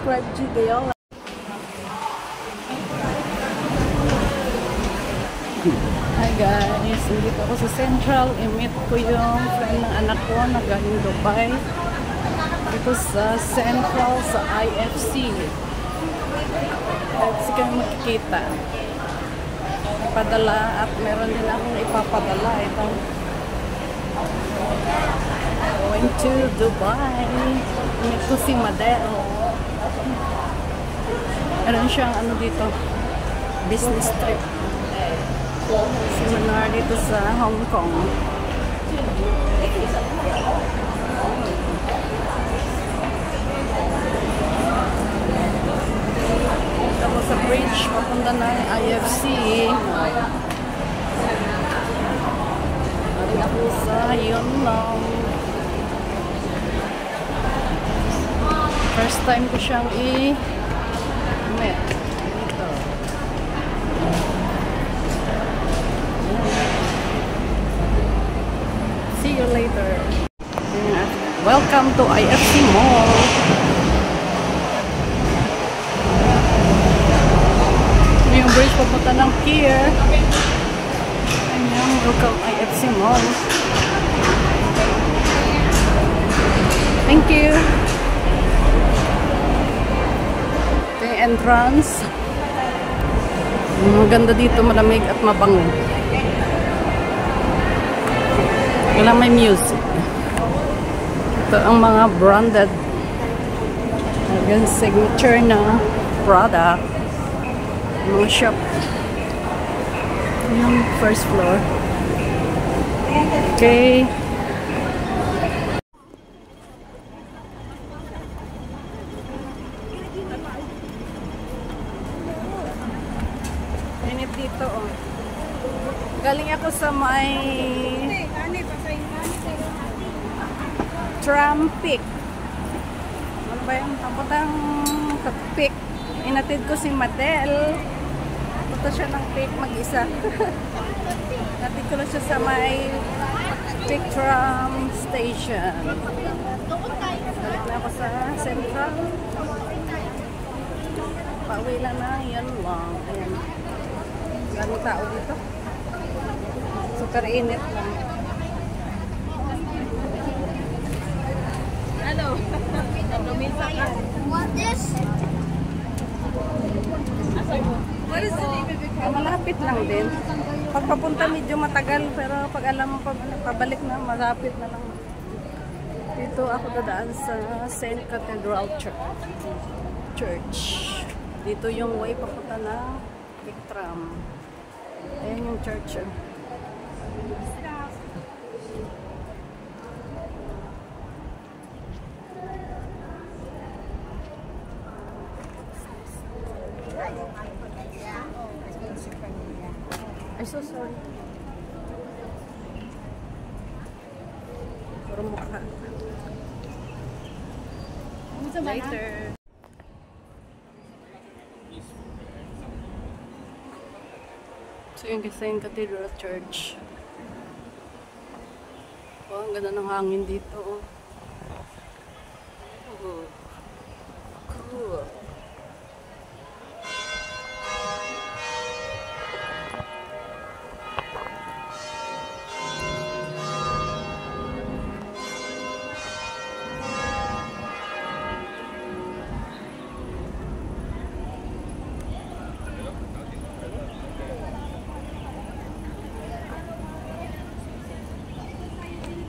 subscribe to Gayola. Hi guys, dito ako sa Central. I-meet ko yung friend ng anak ko na galing Dubai. Dito sa Central, sa IFC. At kami makikita. Ipadala at meron din akong ipapadala. Ito. Going to Dubai. I-meet ko si Madel. Meron siyang ano dito, business trip. Seminar dito sa Hong Kong. Tapos sa bridge, papunta ng IFC. Narin ako sa Yunlong. First time ko siyang i-met. Dito. See you later. Welcome to IFC Mall. Yung bridge papunta ng pier. Ayan, welcome IFC Mall. Thank you. Ito yung entrance. Maganda dito, malamig at mabango. Wala may music. Ito ang mga branded signature na product. Mga shop. Yung first floor. Okay. Init dito, oh. Galing ako sa may Tram Peak. Ano ba yung tapotang Peak? Inatid ko si Madel. Punta siya ng Peak mag-isa. Inatid ko na siya sa may Peak Tram Station. Balik na ako sa Central. Pauwi lang na, yan lang. Ayan. Maraming tao dito. Super init lang. Hello. What this? What is the name of it? Malapit lang din. Pagpapunta medyo matagal, pero pag alam mo pabalik na, malapit na lang. Dito ako dadaan sa St. Cathedral Church. Dito yung way papunta na Big Tram. Ayan yung church. I'm so sorry. Puro mukha. Later. So yung St. Cathedral Church. Oh, ang ganda ng hangin dito. Oh. Cool.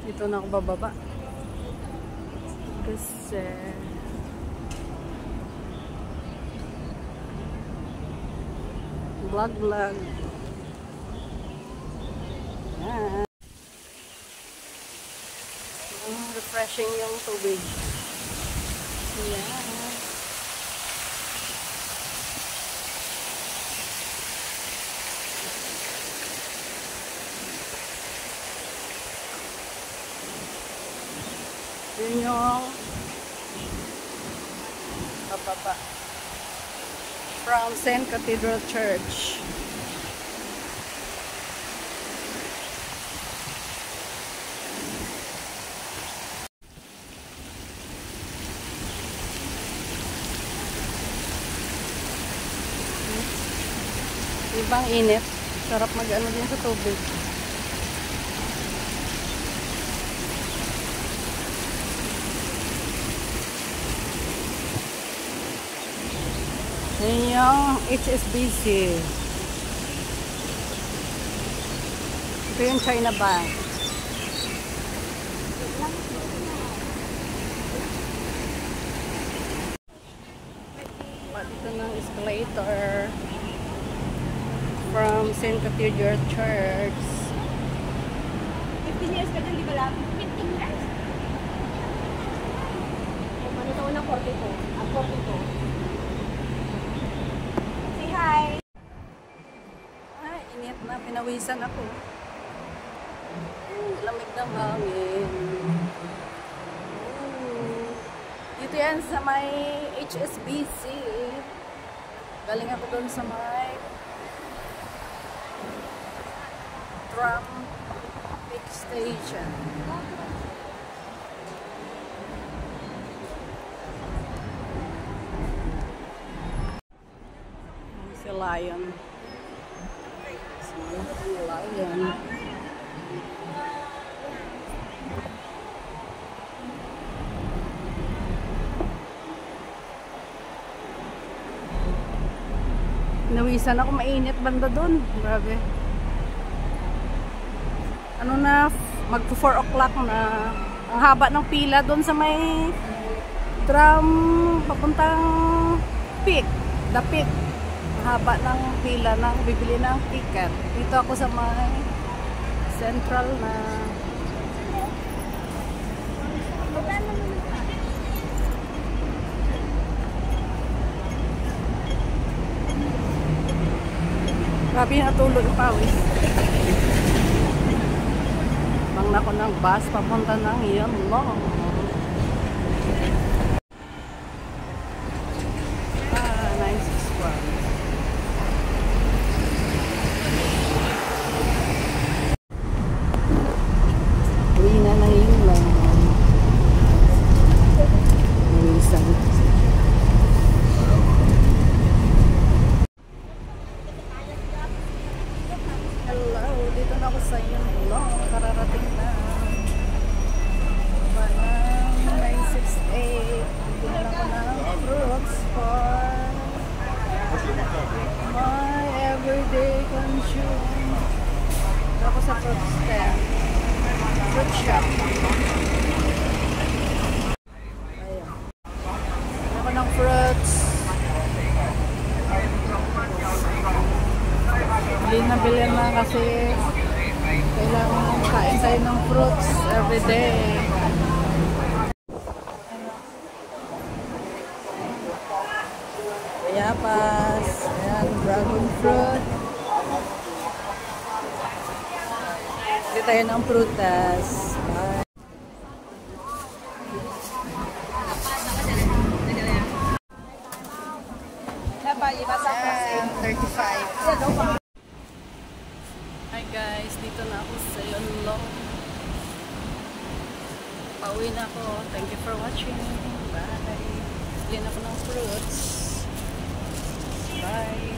Dito na ako bababa kasi vlog yan. Refreshing yung tubig yan. Yun yung pababa from St. Cathedral Church. Bang init. Sarap mag-ano din sa tubig. Yan yung HSBC. Ito yung China Bank. Ito ng escalator from St. Cathedral Church. 15 years ka dyan, di ba lang? 15 years? Ano taon na 42? Ang 42. Say hi! Ay, init na. Pinawisan ako. Lamig ng hangin. Dito yan sa may HSBC. Galing ako doon sa may tram pick station. Si Lion. Si Lion. Nawisan ako, mainit banda doon. Grabe. Ano na, mag 4 o'clock na. Ang haba ng pila doon sa may tram papuntang Peak. The Peak. Ang haba ng pila ng bibili ng ticket. Dito ako sa may Central na. Grabe natulog yung pawis. Bang na ko ng bus papunta ng Yonglong. Ah, 961. Uwi na ng Yonglong. Uwisan. Dito na ako sa Yonglong. Kararating na. Parang 968. Bibili na ako ng fruits for my everyday consume. Dito ako sa fruit stand. Fruit shop. Ayan. Bibili ako ng fruits. Bili na kasi kailangan kain tayo ng fruits everyday. Guayabas, ayan, dragon fruit. Bili tayo ng prutas. Bye. Ayan, 35. Hi guys, dito na ako sa Yonglong. Pauwi na ako. Thank you for watching. Bye. Bili ako ng fruits. Bye.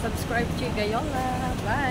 Subscribe to Gayola. Bye.